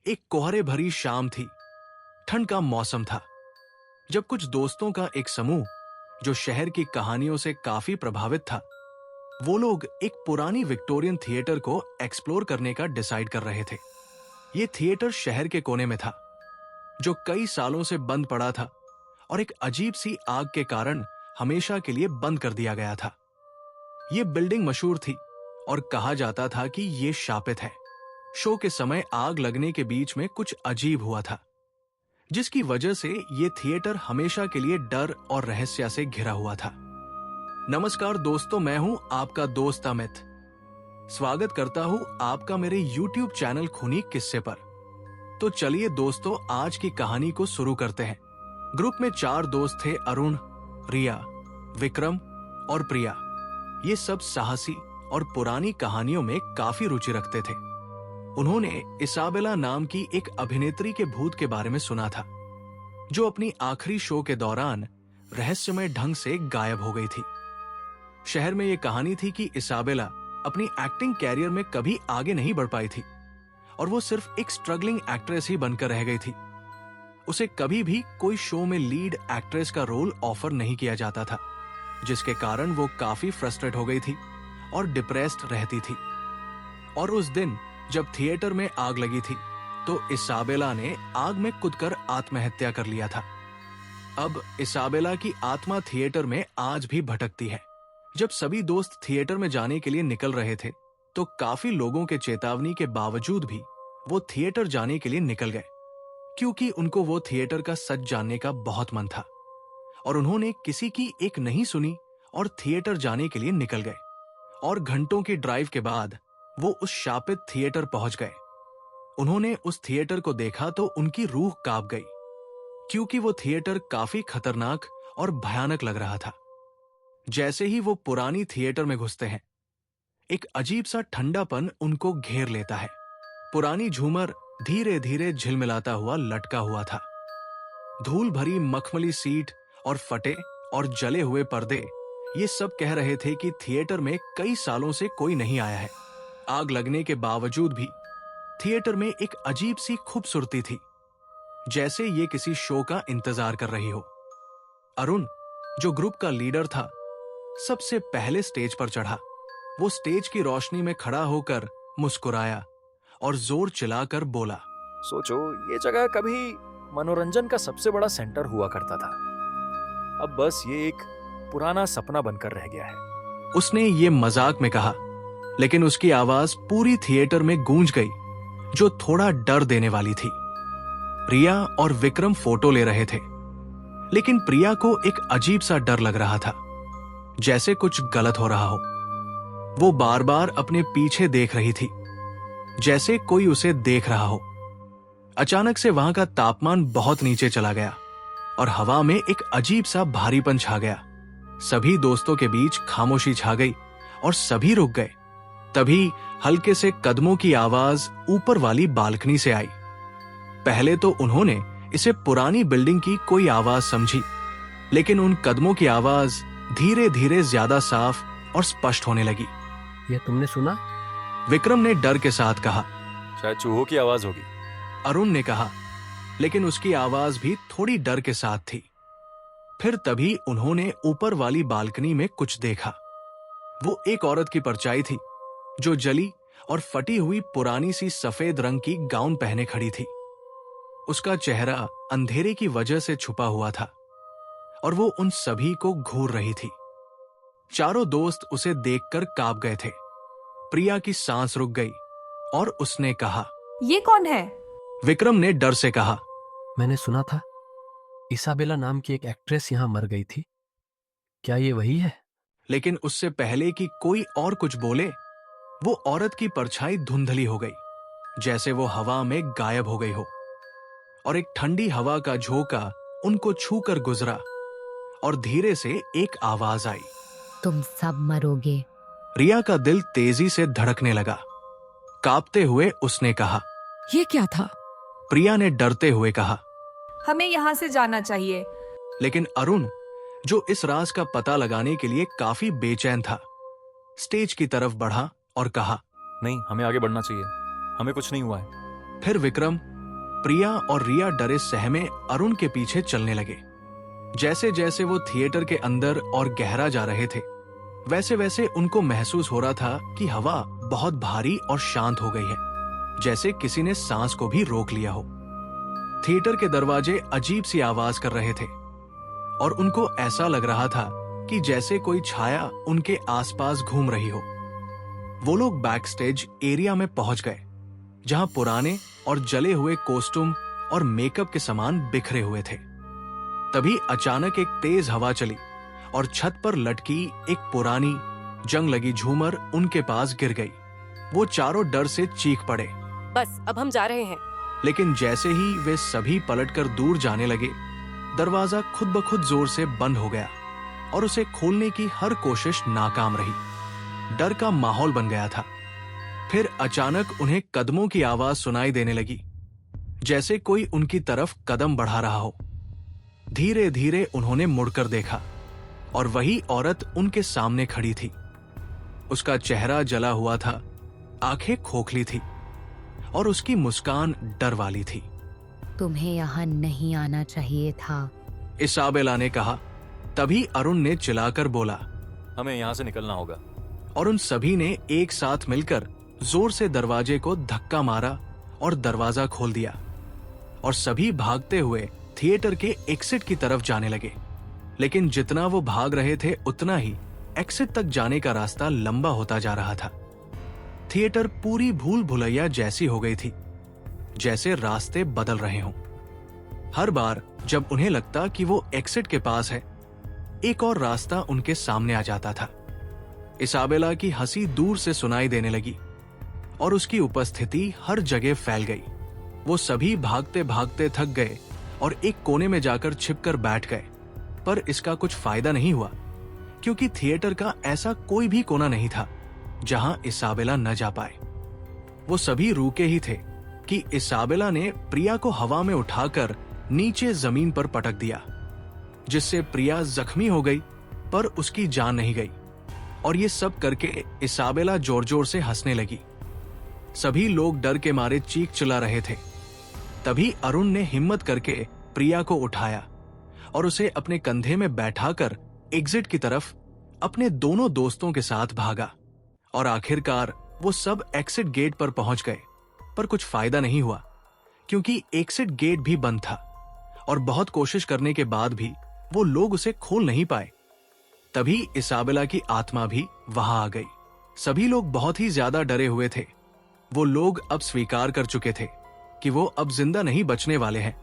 एक कोहरे भरी शाम थी। ठंड का मौसम था जब कुछ दोस्तों का एक समूह जो शहर की कहानियों से काफी प्रभावित था, वो लोग एक पुरानी विक्टोरियन थिएटर को एक्सप्लोर करने का डिसाइड कर रहे थे। ये थिएटर शहर के कोने में था जो कई सालों से बंद पड़ा था और एक अजीब सी आग के कारण हमेशा के लिए बंद कर दिया गया था। ये बिल्डिंग मशहूर थी और कहा जाता था कि ये शापित है। शो के समय आग लगने के बीच में कुछ अजीब हुआ था, जिसकी वजह से ये थिएटर हमेशा के लिए डर और रहस्य से घिरा हुआ था। नमस्कार दोस्तों, मैं हूं आपका दोस्त अमित। स्वागत करता हूं आपका मेरे YouTube चैनल खूनी किस्से पर। तो चलिए दोस्तों, आज की कहानी को शुरू करते हैं। ग्रुप में 4 दोस्त थे, अरुण, रिया, विक्रम और प्रिया। ये सब साहसी और पुरानी कहानियों में काफी रुचि रखते थे। उन्होंने इसाबेला नाम की एक अभिनेत्री के भूत के बारे में सुना था, जो अपनी आखिरी शो के दौरान रहस्यमय ढंग से गायब हो गई थी। शहर में यह कहानी थी कि इसाबेला अपनी एक्टिंग कैरियर में कभी आगे नहीं बढ़ पाई थी और वो सिर्फ एक स्ट्रगलिंग एक्ट्रेस ही बनकर रह गई थी। उसे कभी भी कोई शो में लीड एक्ट्रेस का रोल ऑफर नहीं किया जाता था, जिसके कारण वो काफी फ्रस्ट्रेट हो गई थी और डिप्रेस्ड रहती थी। और उस दिन जब थिएटर में आग लगी थी, तो इसाबेला ने आग में कूदकर आत्महत्या कर लिया था। अब इसाबेला की आत्मा थिएटर में आज भी भटकती है। जब सभी दोस्त थिएटर में जाने के लिए निकल रहे थे, तो काफी लोगों के चेतावनी के बावजूद भी वो थिएटर जाने के लिए निकल गए, क्योंकि उनको वो थिएटर का सच जानने का बहुत मन था। और उन्होंने किसी की एक नहीं सुनी और थिएटर जाने के लिए निकल गए। और घंटों की ड्राइव के बाद वो उस शापित थिएटर पहुंच गए। उन्होंने उस थिएटर को देखा तो उनकी रूह कांप गई, क्योंकि वो थिएटर काफी खतरनाक और भयानक लग रहा था। जैसे ही वो पुरानी थिएटर में घुसते हैं, एक अजीब सा ठंडापन उनको घेर लेता है। पुरानी झूमर धीरे धीरे झिलमिलाता हुआ लटका हुआ था। धूल भरी मखमली सीट और फटे और जले हुए पर्दे ये सब कह रहे थे कि थिएटर में कई सालों से कोई नहीं आया है। आग लगने के बावजूद भी थिएटर में एक अजीब सी खूबसूरती थी, जैसे ये किसी शो का इंतजार कर रही हो। अरुण, जो ग्रुप का लीडर था, सबसे पहले स्टेज पर चढ़ा। वो स्टेज की रोशनी में खड़ा होकर मुस्कुराया और जोर चिल्लाकर बोला, सोचो, ये जगह कभी मनोरंजन का सबसे बड़ा सेंटर हुआ करता था। अब बस ये एक पुराना सपना बनकर रह गया है। उसने ये मजाक में कहा, लेकिन उसकी आवाज पूरी थिएटर में गूंज गई, जो थोड़ा डर देने वाली थी। रिया और विक्रम फोटो ले रहे थे, लेकिन प्रिया को एक अजीब सा डर लग रहा था, जैसे कुछ गलत हो रहा हो। वो बार बार अपने पीछे देख रही थी, जैसे कोई उसे देख रहा हो। अचानक से वहां का तापमान बहुत नीचे चला गया और हवा में एक अजीब सा भारीपन छा गया। सभी दोस्तों के बीच खामोशी छा गई और सभी रुक गए। तभी हल्के से कदमों की आवाज ऊपर वाली बालकनी से आई। पहले तो उन्होंने इसे पुरानी बिल्डिंग की कोई आवाज समझी, लेकिन उन कदमों की आवाज धीरे धीरे ज्यादा साफ और स्पष्ट होने लगी। ये तुमने सुना? विक्रम ने डर के साथ कहा। शायद चूहों की आवाज होगी, अरुण ने कहा, लेकिन उसकी आवाज भी थोड़ी डर के साथ थी। फिर तभी उन्होंने ऊपर वाली बालकनी में कुछ देखा। वो एक औरत की परछाई थी, जो जली और फटी हुई पुरानी सी सफेद रंग की गाउन पहने खड़ी थी। उसका चेहरा अंधेरे की वजह से छुपा हुआ था और वो उन सभी को घूर रही थी। चारों दोस्त उसे देखकर कांप गए थे। प्रिया की सांस रुक गई और उसने कहा, ये कौन है? विक्रम ने डर से कहा, मैंने सुना था इसाबेला नाम की एक एक्ट्रेस यहां मर गई थी। क्या ये वही है? लेकिन उससे पहले कि कोई और कुछ बोले, वो औरत की परछाई धुंधली हो गई, जैसे वो हवा में गायब हो गई हो। और एक ठंडी हवा का झोंका उनको छूकर गुजरा और धीरे से एक आवाज आई, तुम सब मरोगे। रिया का दिल तेजी से धड़कने लगा। कांपते हुए उसने कहा, ये क्या था? प्रिया ने डरते हुए कहा, हमें यहाँ से जाना चाहिए। लेकिन अरुण, जो इस राज का पता लगाने के लिए काफी बेचैन था, स्टेज की तरफ बढ़ा और कहा, नहीं, हमें आगे बढ़ना चाहिए, हमें कुछ नहीं हुआ है। फिर विक्रम प्रिया और रिया डरे सहमे अरुण के पीछे चलने लगे। जैसे जैसे वो थिएटर के अंदर और गहरा जा रहे थे, वैसे वैसे उनको महसूस हो रहा था कि हवा बहुत भारी और शांत हो गई है, जैसे किसी ने सांस को भी रोक लिया हो। थिएटर के दरवाजे अजीब सी आवाज कर रहे थे और उनको ऐसा लग रहा था कि जैसे कोई छाया उनके आसपास घूम रही हो। वो लोग बैक स्टेज एरिया में पहुंच गए, जहां पुराने और जले हुए कॉस्ट्यूम और मेकअप के सामान बिखरे हुए थे। तभी अचानक एक तेज हवा चली और छत पर लटकी एक पुरानी जंग लगी झूमर उनके पास गिर गई। वो चारों डर से चीख पड़े। बस अब हम जा रहे हैं। लेकिन जैसे ही वे सभी पलटकर दूर जाने लगे, दरवाजा खुद ब खुद जोर से बंद हो गया और उसे खोलने की हर कोशिश नाकाम रही। डर का माहौल बन गया था। फिर अचानक उन्हें कदमों की आवाज सुनाई देने लगी, जैसे कोई उनकी तरफ कदम बढ़ा रहा हो। धीरे धीरे उन्होंने मुड़कर देखा और वही औरत उनके सामने खड़ी थी। उसका चेहरा जला हुआ था, आंखें खोखली थी और उसकी मुस्कान डर वाली थी। तुम्हें यहाँ नहीं आना चाहिए था, इसाबेला ने कहा। तभी अरुण ने चिल्लाकर बोला, हमें यहाँ से निकलना होगा। और उन सभी ने एक साथ मिलकर जोर से दरवाजे को धक्का मारा और दरवाजा खोल दिया और सभी भागते हुए थिएटर के एग्जिट की तरफ जाने लगे। लेकिन जितना वो भाग रहे थे, उतना ही एग्जिट तक जाने का रास्ता लंबा होता जा रहा था। थिएटर पूरी भूल भुलैया जैसी हो गई थी, जैसे रास्ते बदल रहे हों। हर बार जब उन्हें लगता कि वो एग्जिट के पास है, एक और रास्ता उनके सामने आ जाता था। इसाबेला की हंसी दूर से सुनाई देने लगी और उसकी उपस्थिति हर जगह फैल गई। वो सभी भागते भागते थक गए और एक कोने में जाकर छिपकर बैठ गए। पर इसका कुछ फायदा नहीं हुआ, क्योंकि थिएटर का ऐसा कोई भी कोना नहीं था जहां इसाबेला न जा पाए। वो सभी रुके ही थे कि इसाबेला ने प्रिया को हवा में उठाकर नीचे जमीन पर पटक दिया, जिससे प्रिया जख्मी हो गई, पर उसकी जान नहीं गई। और ये सब करके इसाबेला जोर जोर से हंसने लगी। सभी लोग डर के मारे चीख चिल्ला रहे थे। तभी अरुण ने हिम्मत करके प्रिया को उठाया और उसे अपने कंधे में बैठाकर एग्जिट की तरफ अपने दोनों दोस्तों के साथ भागा। और आखिरकार वो सब एग्जिट गेट पर पहुंच गए। पर कुछ फायदा नहीं हुआ, क्योंकि एग्जिट गेट भी बंद था और बहुत कोशिश करने के बाद भी वो लोग उसे खोल नहीं पाए। तभी इसाबेला की आत्मा भी वहां आ गई। सभी लोग बहुत ही ज्यादा डरे हुए थे। वो लोग अब स्वीकार कर चुके थे कि वो अब जिंदा नहीं बचने वाले हैं,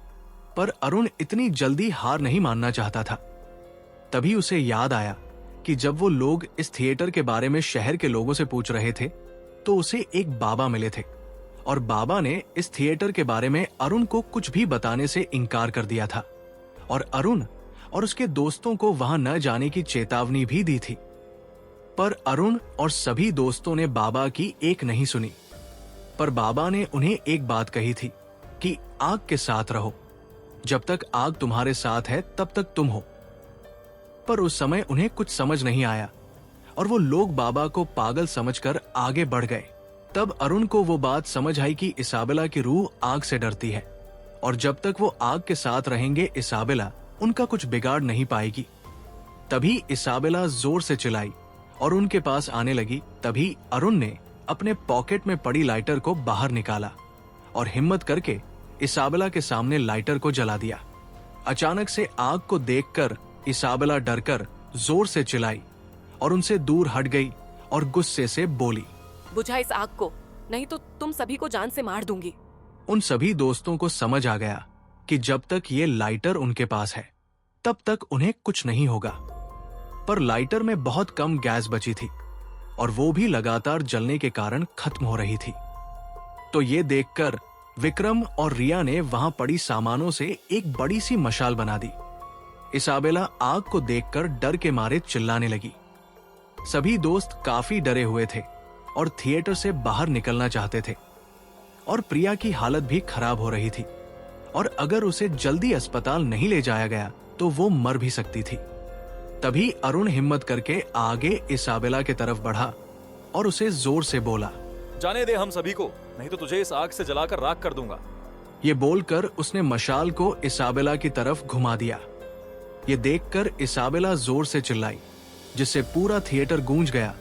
पर अरुण इतनी जल्दी हार नहीं मानना चाहता था। तभी उसे याद आया कि जब वो लोग इस थिएटर के बारे में शहर के लोगों से पूछ रहे थे, तो उसे एक बाबा मिले थे और बाबा ने इस थिएटर के बारे में अरुण को कुछ भी बताने से इनकार कर दिया था और अरुण और उसके दोस्तों को वहां न जाने की चेतावनी भी दी थी। पर अरुण और सभी दोस्तों ने बाबा की एक नहीं सुनी। पर बाबा ने उन्हें एक बात कही थी कि आग के साथ रहो, जब तक आग तुम्हारे साथ है तब तक तुम हो। पर उस समय उन्हें कुछ समझ नहीं आया और वो लोग बाबा को पागल समझकर आगे बढ़ गए। तब अरुण को वो बात समझ आई कि इसाबेला की रूह आग से डरती है और जब तक वो आग के साथ रहेंगे, इसाबेला उनका कुछ बिगाड़ नहीं पाएगी। तभी इसाबेला जोर से चिल्लाई और उनके पास आने लगी। तभी अरुण ने अपने पॉकेट में पड़ी लाइटर को बाहर निकाला और हिम्मत करके इसाबेला के सामने लाइटर को जला दिया। अचानक से आग को देखकर इसाबेला डरकर जोर से चिल्लाई और उनसे दूर हट गई और गुस्से से बोली, बुझा इस आग को, नहीं तो तुम सभी को जान से मार दूंगी। उन सभी दोस्तों को समझ आ गया कि जब तक ये लाइटर उनके पास है, तब तक उन्हें कुछ नहीं होगा। पर लाइटर में बहुत कम गैस बची थी और वो भी लगातार जलने के कारण खत्म हो रही थी। तो ये देखकर विक्रम और रिया ने वहां पड़ी सामानों से एक बड़ी सी मशाल बना दी। इसाबेला आग को देखकर डर के मारे चिल्लाने लगी। सभी दोस्त काफी डरे हुए थे और थिएटर से बाहर निकलना चाहते थे और प्रिया की हालत भी खराब हो रही थी और अगर उसे जल्दी अस्पताल नहीं ले जाया गया तो वो मर भी सकती थी। तभी अरुण हिम्मत करके आगे इसाबेला की तरफ बढ़ा और उसे जोर से बोला, जाने दे हम सभी को, नहीं तो तुझे इस आग से जलाकर राख कर दूंगा। ये बोलकर उसने मशाल को इसाबेला की तरफ घुमा दिया। ये देखकर इसाबेला जोर से चिल्लाई, जिससे पूरा थिएटर गूंज गया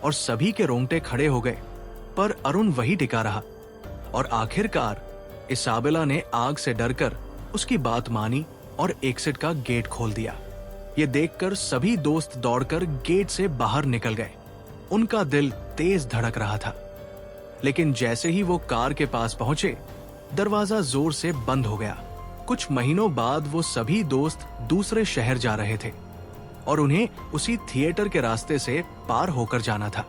और सभी के रोंगटे खड़े हो गए। पर अरुण वही टिका रहा और आखिरकार इसाबेला ने आग से डरकर उसकी बात मानी और एग्जिट का गेट खोल दिया। ये देखकर सभी दोस्त दौड़कर गेट से बाहर निकल गए। उनका दिल तेज धड़क रहा था, लेकिन जैसे ही वो कार के पास पहुंचे, दरवाजा जोर से बंद हो गया। कुछ महीनों बाद वो सभी दोस्त दूसरे शहर जा रहे थे और उन्हें उसी थिएटर के रास्ते से पार होकर जाना था।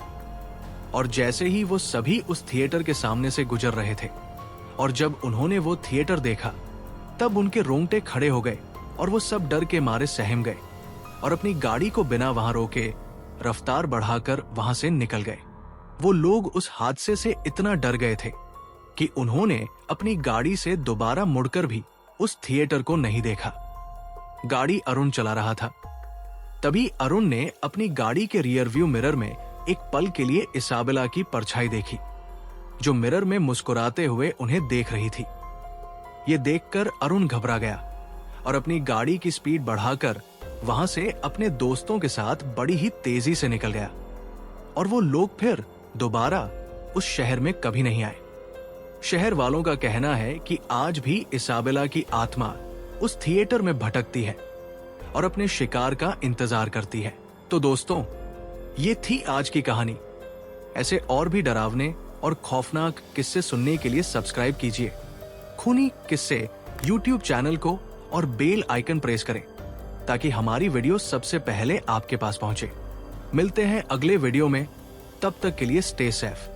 और जैसे ही वो सभी उस थिएटर के सामने से गुजर रहे थे और जब उन्होंने वो थिएटर देखा, तब उनके रोंगटे खड़े हो गए और वो सब डर के मारे सहम गए और अपनी गाड़ी को बिना वहां रोके रफ्तार बढ़ाकर वहां से निकल गए। वो लोग उस हादसे से इतना डर गए थे कि उन्होंने अपनी गाड़ी से दोबारा मुड़कर भी उस थिएटर को नहीं देखा। गाड़ी अरुण चला रहा था। तभी अरुण ने अपनी गाड़ी के रियर व्यू मिरर में एक पल के लिए इसाबेला की परछाई देखी, जो मिरर में मुस्कुराते हुए उन्हें देख रही थी। ये देखकर अरुण घबरा गया और अपनी गाड़ी की स्पीड बढ़ाकर वहां से अपने दोस्तों के साथ बड़ी ही तेजी से निकल गया और वो लोग फिर दोबारा उस शहर में कभी नहीं आए। शहर वालों का कहना है कि आज भी इसाबेला की आत्मा उस थिएटर में भटकती है और अपने शिकार का इंतजार करती है। तो दोस्तों, ये थी आज की कहानी। ऐसे और भी डरावने और खौफनाक किस्से सुनने के लिए सब्सक्राइब कीजिए खूनी किस्से YouTube चैनल को और बेल आइकन प्रेस करें ताकि हमारी वीडियो सबसे पहले आपके पास पहुंचे। मिलते हैं अगले वीडियो में, तब तक के लिए स्टे सेफ।